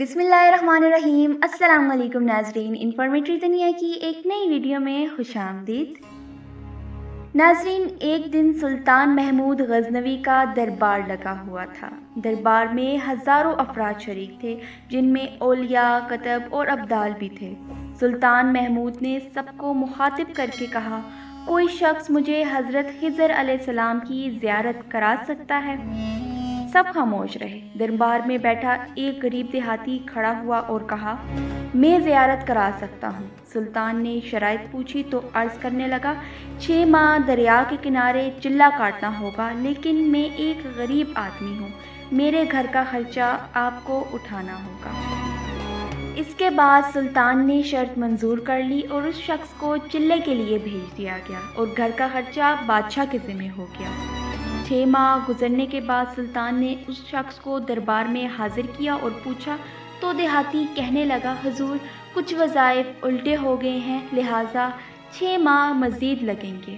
बिस्मिल्लाहिर्रहमानिर्रहीम। अस्सलाम वालेकुम नाजरीन, इंफॉर्मेटरी दुनिया की एक नई वीडियो में खुशामदीद। नाजरीन, एक दिन सुल्तान महमूद गजनवी का दरबार लगा हुआ था। दरबार में हज़ारों अफराद शरीक थे, जिनमें औलिया, कतब और अब्दाल भी थे। सुल्तान महमूद ने सबको मुखातिब करके कहा, कोई शख्स मुझे हज़रत खिज़र अलैहिस्सलाम की ज़ियारत करा सकता है? सब खामोश रहे। दरबार में बैठा एक गरीब देहाती खड़ा हुआ और कहा, मैं ज़ियारत करा सकता हूँ। सुल्तान ने शराइत पूछी तो अर्ज़ करने लगा, 6 माह दरिया के किनारे चिल्ला काटना होगा, लेकिन मैं एक गरीब आदमी हूँ, मेरे घर का खर्चा आपको उठाना होगा। इसके बाद सुल्तान ने शर्त मंजूर कर ली और उस शख्स को चिल्ले के लिए भेज दिया गया और घर का खर्चा बादशाह के ज़िम्मे हो गया। 6 माह गुजरने के बाद सुल्तान ने उस शख्स को दरबार में हाजिर किया और पूछा तो देहाती कहने लगा, हुजूर, कुछ वज़ाइफ उल्टे हो गए हैं, लिहाजा 6 माह मज़ीद लगेंगे।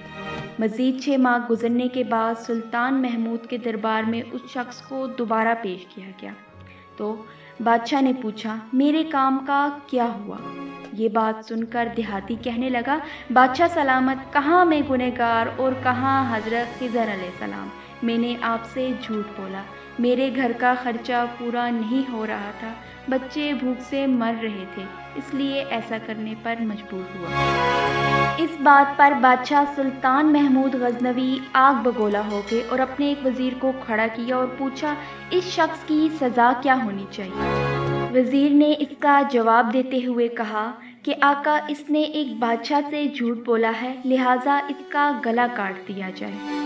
मज़ीद 6 माह गुजरने के बाद सुल्तान महमूद के दरबार में उस शख्स को दोबारा पेश किया गया तो बादशाह ने पूछा, मेरे काम का क्या हुआ? ये बात सुनकर देहाती कहने लगा, बादशाह सलामत, कहाँ मैं गुनहगार और कहाँ हज़रत खिज़र अलैहिस्सलाम। मैंने आपसे झूठ बोला, मेरे घर का खर्चा पूरा नहीं हो रहा था, बच्चे भूख से मर रहे थे, इसलिए ऐसा करने पर मजबूर हुआ। इस बात पर बादशाह सुल्तान महमूद गजनवी आग बगोला हो गए और अपने एक वज़ीर को खड़ा किया और पूछा, इस शख्स की सज़ा क्या होनी चाहिए? वज़ीर ने इसका जवाब देते हुए कहा कि आका, इसने एक बादशाह से झूठ बोला है, लिहाजा इसका गला काट दिया जाए।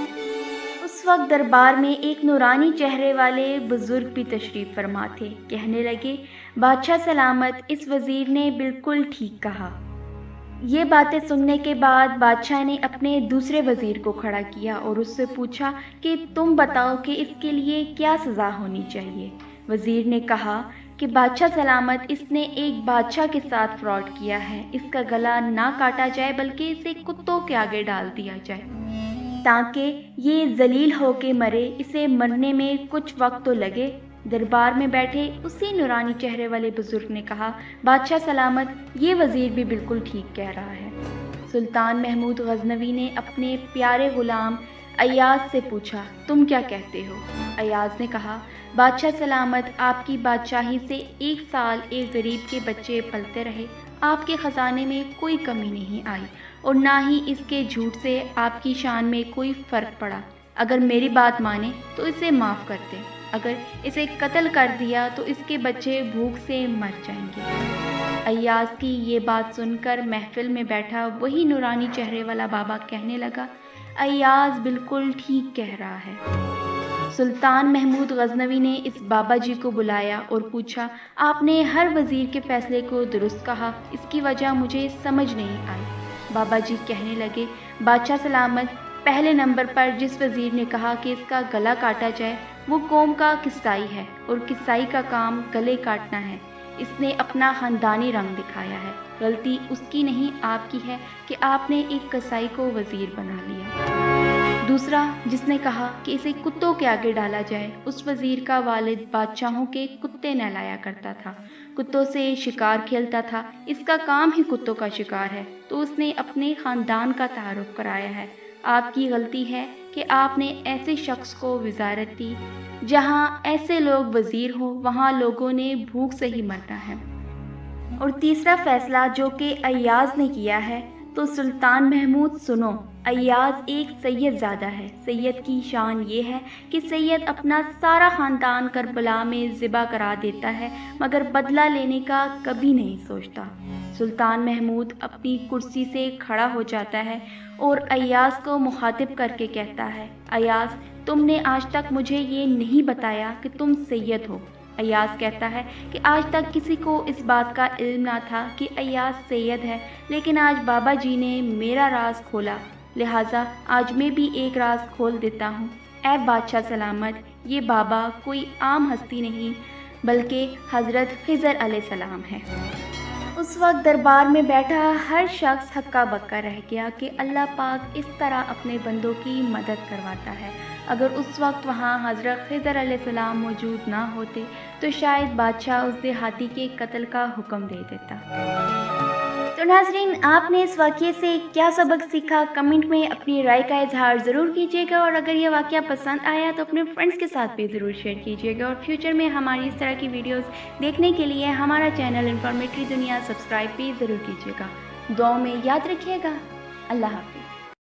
उस वक्त दरबार में एक नूरानी चेहरे वाले बुजुर्ग भी तशरीफ़ फरमा थे। कहने लगे, बादशाह सलामत, इस वज़ीर ने बिल्कुल ठीक कहा। ये बातें सुनने के बाद बादशाह ने अपने दूसरे वज़ीर को खड़ा किया और उससे पूछा कि तुम बताओ कि इसके लिए क्या सज़ा होनी चाहिए। वज़ीर ने कहा कि बादशाह सलामत, इसने एक बादशाह के साथ फ्रॉड किया है, इसका गला ना काटा जाए बल्कि इसे कुत्तों के आगे डाल दिया जाए ताकि ये जलील होके मरे, इसे मरने में कुछ वक्त तो लगे। दरबार में बैठे उसी नूरानी चेहरे वाले बुजुर्ग ने कहा, बादशाह सलामत, ये वज़ीर भी बिल्कुल ठीक कह रहा है। सुल्तान महमूद गजनवी ने अपने प्यारे गुलाम अय्याज से पूछा, तुम क्या कहते हो? अय्याज ने कहा, बादशाह सलामत, आपकी बादशाही से 1 साल एक गरीब के बच्चे पलते रहे, आपके ख़जाने में कोई कमी नहीं आई और ना ही इसके झूठ से आपकी शान में कोई फ़र्क पड़ा। अगर मेरी बात माने तो इसे माफ़ कर दें, अगर इसे कत्ल कर दिया तो इसके बच्चे भूख से मर जाएंगे। अय्याज की ये बात सुनकर महफिल में बैठा वही नूरानी चेहरे वाला बाबा कहने लगा, अय्याज बिल्कुल ठीक कह रहा है। सुल्तान महमूद गजनवी ने इस बाबा जी को बुलाया और पूछा, आपने हर वज़ीर के फ़ैसले को दुरुस्त कहा, इसकी वजह मुझे समझ नहीं आई। बाबा जी कहने लगे, बादशाह सलामत, पहले नंबर पर जिस वज़ीर ने कहा कि इसका गला काटा जाए, वो कौम का किस्साई है और किस्साई का काम गले काटना है। इसने अपना ख़ानदानी रंग दिखाया है, गलती उसकी नहीं आपकी है कि आपने एक कसाई को वज़ीर बना लिया। दूसरा, जिसने कहा कि इसे कुत्तों के आगे डाला जाए, उस वज़ीर का वालिद बादशाहों के कुत्ते नहलाया करता था, कुत्तों से शिकार खेलता था, इसका काम ही कुत्तों का शिकार है, तो उसने अपने ख़ानदान का तारुफ कराया है। आपकी गलती है कि आपने ऐसे शख्स को वज़ारत दी, जहाँ ऐसे लोग वज़ीर हो, वहाँ लोगों ने भूख से ही मरना है। और तीसरा फ़ैसला जो कि अय्याज ने किया है, तो सुल्तान महमूद सुनो, अय्याज एक सैयद ज़ादा है। सैयद की शान ये है कि सैयद अपना सारा ख़ानदान करबला में ज़िबा करा देता है, मगर बदला लेने का कभी नहीं सोचता। सुल्तान महमूद अपनी कुर्सी से खड़ा हो जाता है और अय्याज को मुखातिब करके कहता है, अय्याज, तुमने आज तक मुझे ये नहीं बताया कि तुम सैयद हो। अय्याज कहता है कि आज तक किसी को इस बात का इल्म ना था कि अय्याज सैयद है, लेकिन आज बाबा जी ने मेरा राज खोला, लिहाजा आज मैं भी एक राज खोल देता हूँ। ऐ बादशाह सलामत, ये बाबा कोई आम हस्ती नहीं बल्कि हज़रत खिज़र अलैहिस्सलाम है। اس وقت دربار میں بیٹھا ہر شخص ہکا بکا رہ گیا کہ اللہ پاک اس طرح اپنے بندوں کی مدد کرواتا ہے۔ اگر اس وقت وہاں حضرت خضر علیہ السلام موجود نہ ہوتے تو شاید بادشاہ اس دیہاتی کے قتل کا حکم دے دیتا۔ تو ناظرین، آپ نے اس واقعے سے کیا سبق سیکھا؟ کمنٹ میں اپنی رائے کا اظہار ضرور کیجیے گا، اور اگر یہ واقعہ پسند آیا تو اپنے فرینڈس کے ساتھ بھی ضرور شیئر کیجیے گا، اور فیوچر میں ہماری اس طرح کی ویڈیوز دیکھنے کے لیے ہمارا چینل انفارمیٹری دنیا سبسکرائب بھی ضرور کیجیے گا۔ دعاؤں میں یاد رکھیے گا۔ اللہ حافظ۔